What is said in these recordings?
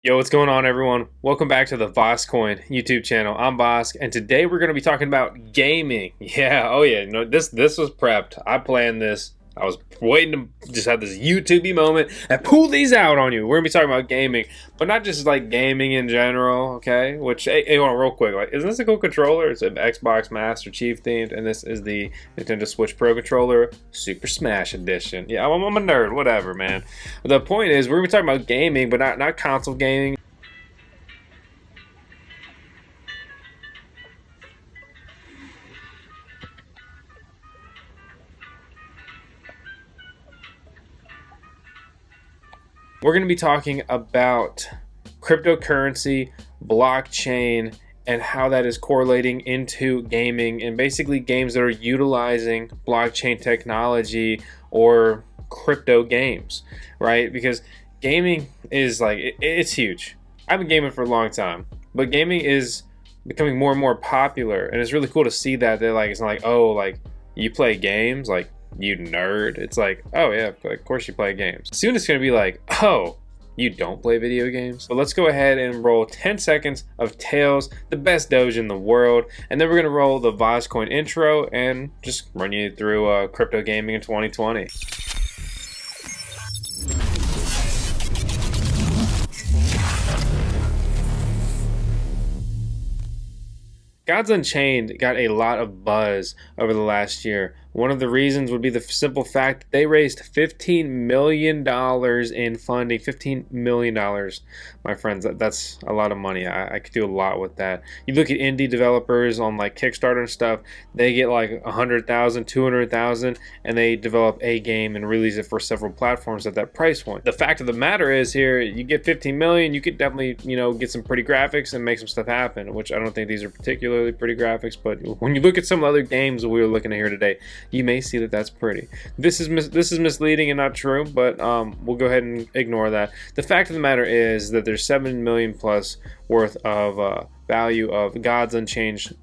Yo, what's going on, everyone? Welcome back to the VoskCoin YouTube channel. I'm Vosk, and today we're going to be talking about gaming. Yeah, oh yeah, this was prepped. I planned this. I was waiting to just have this YouTubey moment and pull these out on you. We're going to be talking about gaming, but not just like gaming in general, okay? Which, hey, hold on real quick. Like, isn't this a cool controller? It's an Xbox Master Chief themed, and this is the Nintendo Switch Pro controller, Super Smash Edition. Yeah, I'm a nerd, whatever, man. The point is, we're going to be talking about gaming, but not console gaming. We're going to be talking about cryptocurrency, blockchain, and how that is correlating into gaming, and basically games that are utilizing blockchain technology or crypto games, right? Because gaming is like, it's huge. I've been gaming for a long time, but gaming is becoming more and more popular, and it's really cool to see that they're like, it's not like, oh, like you play games, like, you nerd. It's like, oh yeah, of course you play games. Soon it's gonna be like, oh, you don't play video games? So let's go ahead and roll 10 seconds of Tails, the best Doge in the world, and then we're gonna roll the VoskCoin intro and just run you through crypto gaming in 2020. Gods Unchained got a lot of buzz over the last year. One of the reasons would be the simple fact that they raised $15 million in funding. $15 million, my friends. That's a lot of money. I could do a lot with that. You look at indie developers on like Kickstarter and stuff, they get like 100,000, 200,000, and they develop a game and release it for several platforms at that price point. The fact of the matter is here, you get 15 million, you could definitely, get some pretty graphics and make some stuff happen, which I don't think these are particularly pretty graphics, but when you look at some other games that we were looking at here today, you may see that that's pretty. This is misleading and not true, but we'll go ahead and ignore that. The fact of the matter is that there's 7 million plus worth of value of Gods Unchained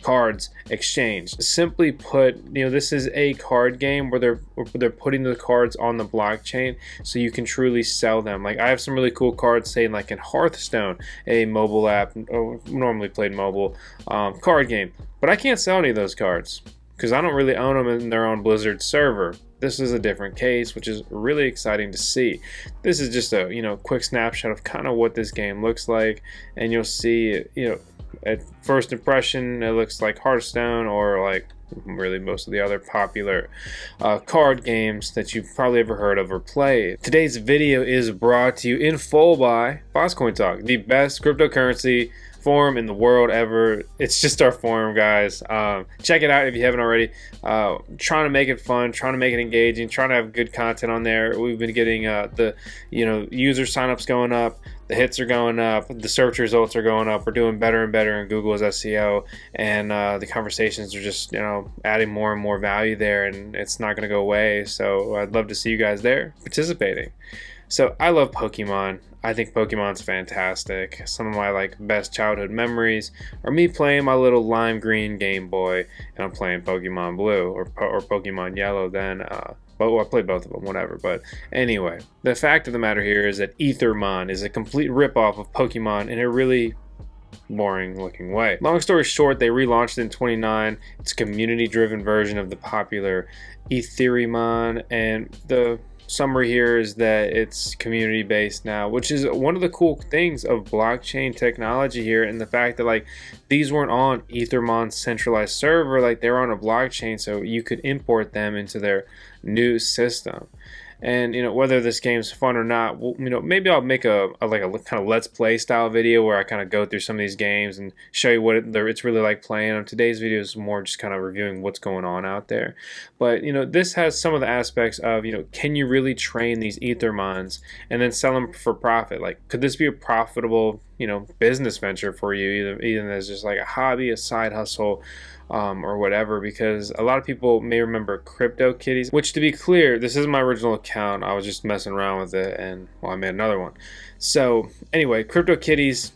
cards exchanged. Simply put, this is a card game where they're putting the cards on the blockchain so you can truly sell them. Like, I have some really cool cards, say like in Hearthstone, a mobile app, normally played mobile card game, but I can't sell any of those cards because I don't really own them and they're on Blizzard server. This is a different case, which is really exciting to see. This is just a quick snapshot of kind of what this game looks like, and you'll see at first impression it looks like Hearthstone or like really most of the other popular card games that you've probably ever heard of or played. Today's video is brought to you in full by VoskCoin Talk, the best cryptocurrency forum in the world ever. It's just our forum, guys. Check it out if you haven't already. Trying to make it fun, trying to make it engaging, trying to have good content on there. We've been getting the user signups going up, the hits are going up, the search results are going up. We're doing better and better in Google's SEO, and the conversations are just adding more and more value there, and it's not going to go away. So I'd love to see you guys there participating. So I love Pokemon. I think Pokemon's fantastic. Some of my best childhood memories are me playing my little lime green Game Boy, and I'm playing Pokemon Blue or Pokemon Yellow then. Well, I played both of them, whatever. But anyway, the fact of the matter here is that Ethermon is a complete ripoff of Pokemon in a really boring looking way. Long story short, they relaunched it in 2019. It's a community driven version of the popular Ethereum, and the summary here is that it's community based now, which is one of the cool things of blockchain technology here, and the fact that these weren't on Ethermon's centralized server, they were on a blockchain, so you could import them into their new system. And whether this game's fun or not, well, maybe I'll make a kind of let's play style video where I kind of go through some of these games and show you what it's really like playing them. Today's video is more just kind of reviewing what's going on out there. But this has some of the aspects of can you really train these Ethermons and then sell them for profit? Could this be a profitable business venture for you, either as just like a hobby, a side hustle, or whatever? Because a lot of people may remember CryptoKitties, which, to be clear, this is my original account. I was just messing around with it, and I made another one. So anyway, CryptoKitties,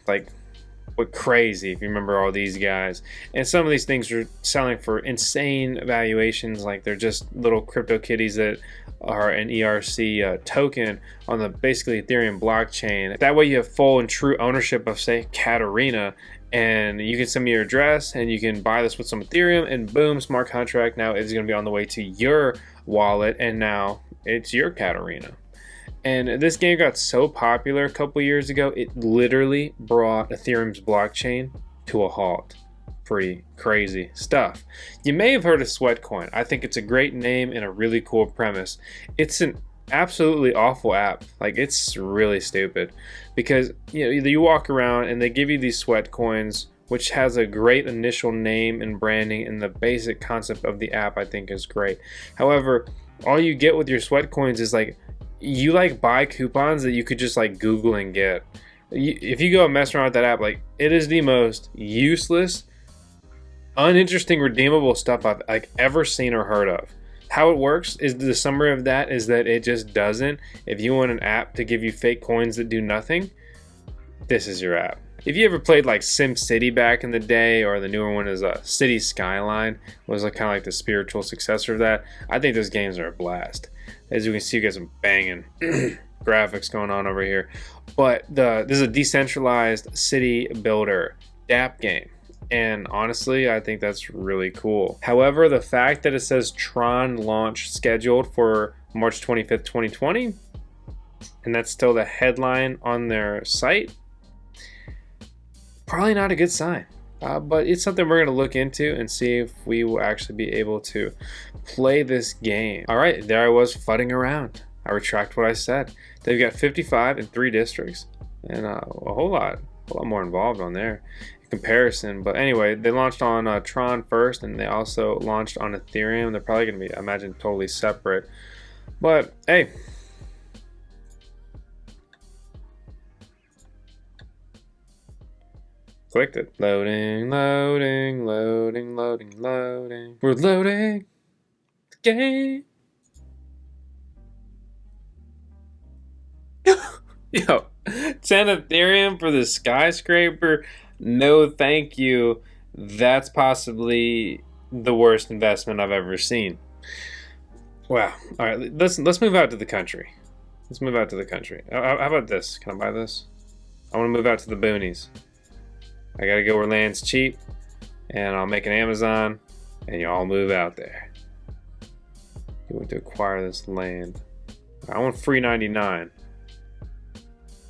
went crazy, if you remember all these guys. And some of these things are selling for insane valuations, like they're just little CryptoKitties that are an ERC token on the basically Ethereum blockchain. That way you have full and true ownership of, say, Katarina, and you can send me your address and you can buy this with some Ethereum, and boom, smart contract now is going to be on the way to your wallet, and now it's your Katarina. And this game got so popular a couple years ago, it literally brought Ethereum's blockchain to a halt. Pretty crazy stuff. You may have heard of SweatCoin. I think it's a great name and a really cool premise. It's an absolutely awful app. Like, it's really stupid because you walk around and they give you these sweat coins, which has a great initial name and branding, and the basic concept of the app I think is great. However, all you get with your sweat coins is like, you like buy coupons that you could just like Google and get. If you go and mess around with that app, like, it is the most useless, uninteresting, redeemable stuff I've like ever seen or heard of. How it works is, the summary of that is that it just doesn't. If you want an app to give you fake coins that do nothing, this is your app. If you ever played like SimCity back in the day, or the newer one is City Skyline, was like kind of like the spiritual successor of that, I think those games are a blast. As you can see, you got some banging graphics going on over here. But this is a decentralized city builder DApp game. And honestly, I think that's really cool. However, the fact that it says Tron launch scheduled for March 25th, 2020, and that's still the headline on their site, probably not a good sign. But it's something we're going to look into and see if we will actually be able to play this game. All right, there I was fudding around. I retract what I said. They've got 55 in 3 districts, and a whole lot more involved on there in comparison. But anyway, they launched on Tron first, and they also launched on Ethereum. They're probably going to be, I imagine, totally separate. But hey, clicked it. Loading, loading, loading, loading, loading. We're loading the game. Yo, 10 Ethereum for the skyscraper? No, thank you. That's possibly the worst investment I've ever seen. Wow. All right, let's move out to the country. Let's move out to the country. How about this? Can I buy this? I want to move out to the boonies. I gotta go where land's cheap, and I'll make an Amazon, and you all move out there. You want to acquire this land. I want free 99.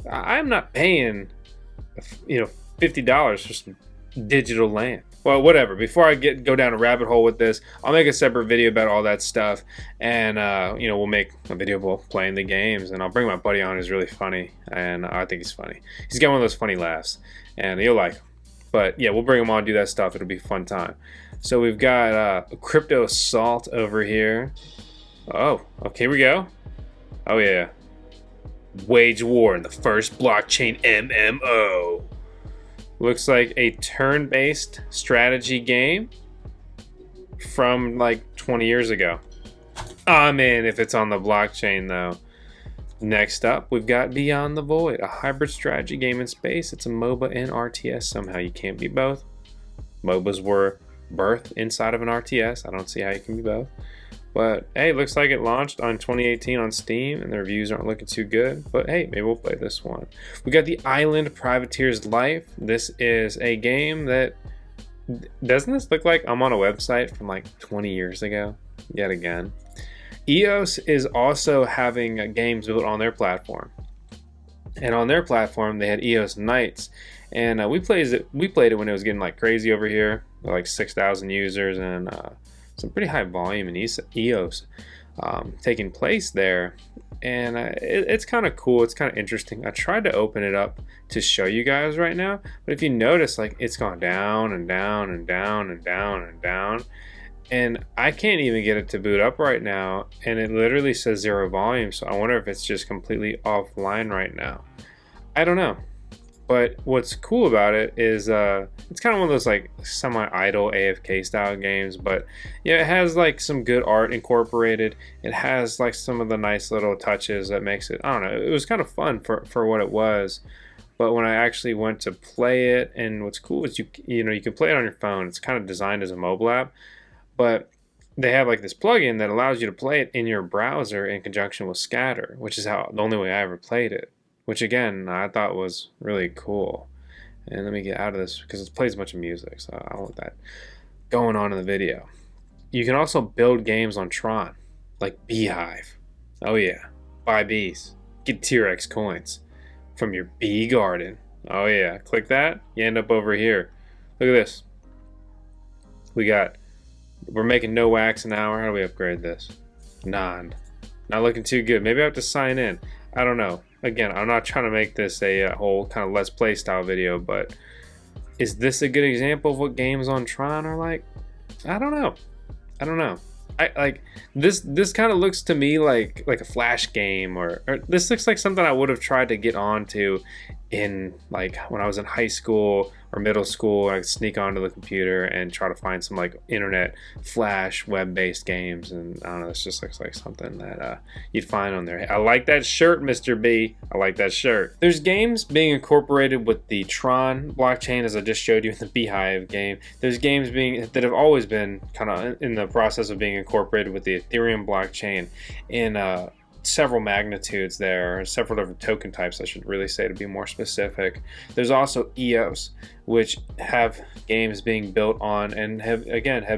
I'm not paying, $50 for some digital land. Well, whatever. Before I go down a rabbit hole with this, I'll make a separate video about all that stuff, and we'll make a video about playing the games, and I'll bring my buddy on who's really funny, and I think he's funny. He's got one of those funny laughs, and you'll like him. But yeah, we'll bring him on, do that stuff. It'll be a fun time. So we've got Crypto Assault over here. Oh, okay, here we go. Oh yeah. Wage war in the first blockchain MMO. Looks like a turn-based strategy game from like 20 years ago. I'm in if it's on the blockchain though. Next up, we've got Beyond the Void, a hybrid strategy game in space. It's a MOBA and RTS somehow. You can't be both. MOBAs were birthed inside of an RTS. I don't see how you can be both. But hey, looks like it launched on 2018 on Steam, and the reviews aren't looking too good. But hey, maybe we'll play this one. We got The Island Privateer's Life. This is a game that... Doesn't this look like I'm on a website from like 20 years ago? Yet again. EOS is also having games built on their platform, and on their platform they had EOS Nights, and we played it when it was getting like crazy over here, like 6,000 users and some pretty high volume in EOS taking place there, and it's kind of cool. It's kind of interesting. I tried to open it up to show you guys right now, but if you notice, like, it's gone down and down and down and down and down. And I can't even get it to boot up right now, and it literally says 0 volume, so I wonder if it's just completely offline right now. I don't know. But what's cool about it is it's kind of one of those like semi-idle AFK style games, but yeah, it has like some good art incorporated. It has like some of the nice little touches that makes it, I don't know, it was kind of fun for what it was. But when I actually went to play it, and what's cool is you know, you can play it on your phone. It's kind of designed as a mobile app, but they have like this plugin that allows you to play it in your browser in conjunction with Scatter, which is how the only way I ever played it, which again I thought was really cool. And let me get out of this because it plays a bunch of music, so I don't want that going on in the video. You can also build games on Tron, like Beehive. Oh yeah, buy bees, get T-Rex coins from your bee garden. Oh yeah, click that, you end up over here. Look at this. We're making no wax an hour. How do we upgrade this? None. Not looking too good. Maybe I have to sign in. I don't know. Again, I'm not trying to make this a whole kind of Let's Play style video, but is this a good example of what games on Tron are like? I don't know. I don't know. I like this kind of looks to me like a Flash game, or this looks like something I would have tried to get onto in like when I was in high school or middle school. I'd sneak onto the computer and try to find some like internet Flash web-based games, and I don't know, this just looks like something that you'd find on there. I like that shirt, Mr. B. I like that shirt. There's games being incorporated with the Tron blockchain, as I just showed you in the Beehive game. There's games that have always been kind of in the process of being incorporated with the Ethereum blockchain in several magnitudes there, several different token types, I should really say, to be more specific. There's also EOS, which have games being built on and have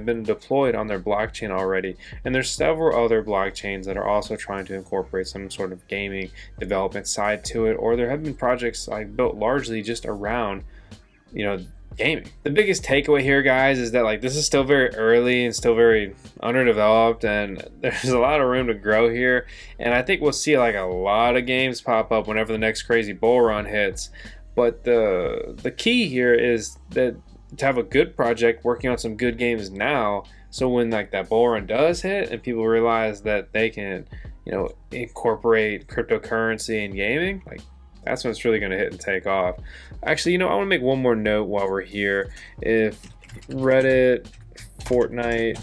been deployed on their blockchain already. And there's several other blockchains that are also trying to incorporate some sort of gaming development side to it, or there have been projects like built largely just around, you know, gaming. The biggest takeaway here, guys, is that like this is still very early and still very underdeveloped, and there's a lot of room to grow here. And I think we'll see like a lot of games pop up whenever the next crazy bull run hits. But the key here is that to have a good project working on some good games now, so when like that bull run does hit and people realize that they can, you know, incorporate cryptocurrency in gaming, like that's when it's really going to hit and take off. Actually, you know, I want to make one more note while we're here. If Reddit, Fortnite,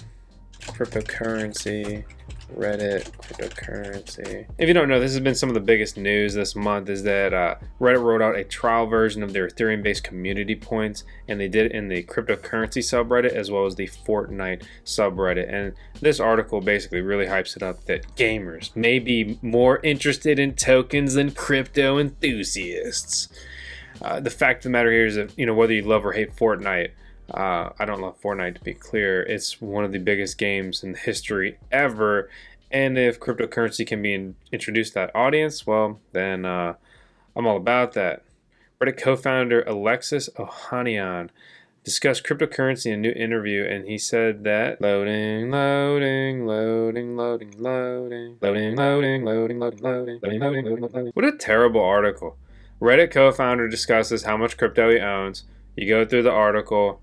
cryptocurrency, Reddit, cryptocurrency. If you don't know, this has been some of the biggest news this month, is that Reddit rolled out a trial version of their Ethereum-based community points, and they did it in the cryptocurrency subreddit as well as the Fortnite subreddit. And this article basically really hypes it up that gamers may be more interested in tokens than crypto enthusiasts. The fact of the matter here is that, you know, whether you love or hate Fortnite, I don't love Fortnite, to be clear. It's one of the biggest games in history ever, and if cryptocurrency can be introduced to that audience, well, then I'm all about that. Reddit co-founder Alexis Ohanian discussed cryptocurrency in a new interview, and he said that loading. What a terrible article. Reddit co-founder discusses how much crypto he owns. You go through the article.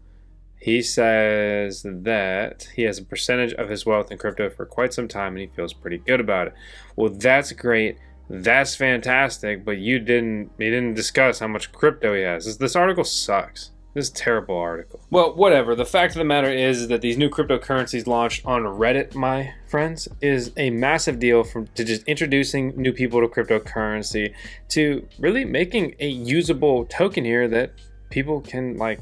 He says that he has a percentage of his wealth in crypto for quite some time, and he feels pretty good about it. Well, that's great. That's fantastic, but you didn't discuss how much crypto he has. This article sucks. This is a terrible article. Well, whatever. The fact of the matter is that these new cryptocurrencies launched on Reddit, my friends, is a massive deal to just introducing new people to cryptocurrency, to really making a usable token here that people can, like,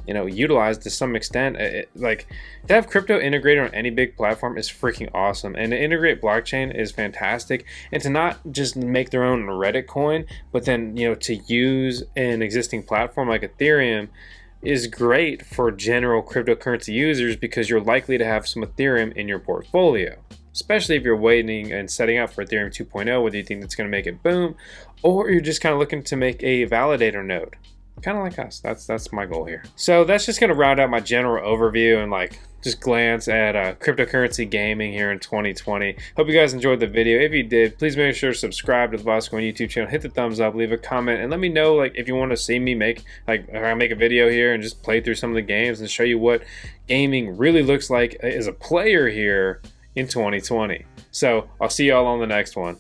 you know, utilize to some extent. Like, to have crypto integrated on any big platform is freaking awesome, and to integrate blockchain is fantastic. And to not just make their own Reddit coin, but then, you know, to use an existing platform like Ethereum is great for general cryptocurrency users, because you're likely to have some Ethereum in your portfolio, especially if you're waiting and setting up for Ethereum 2.0, whether you think that's going to make it boom, or you're just kind of looking to make a validator node. Kind of like us. That's my goal here. So that's just going to round out my general overview and like just glance at cryptocurrency gaming here in 2020. Hope you guys enjoyed the video. If you did, please make sure to subscribe to the VoskCoin YouTube channel. Hit the thumbs up, leave a comment, and let me know like if you want to see me make a video here and just play through some of the games and show you what gaming really looks like as a player here in 2020. So I'll see y'all on the next one.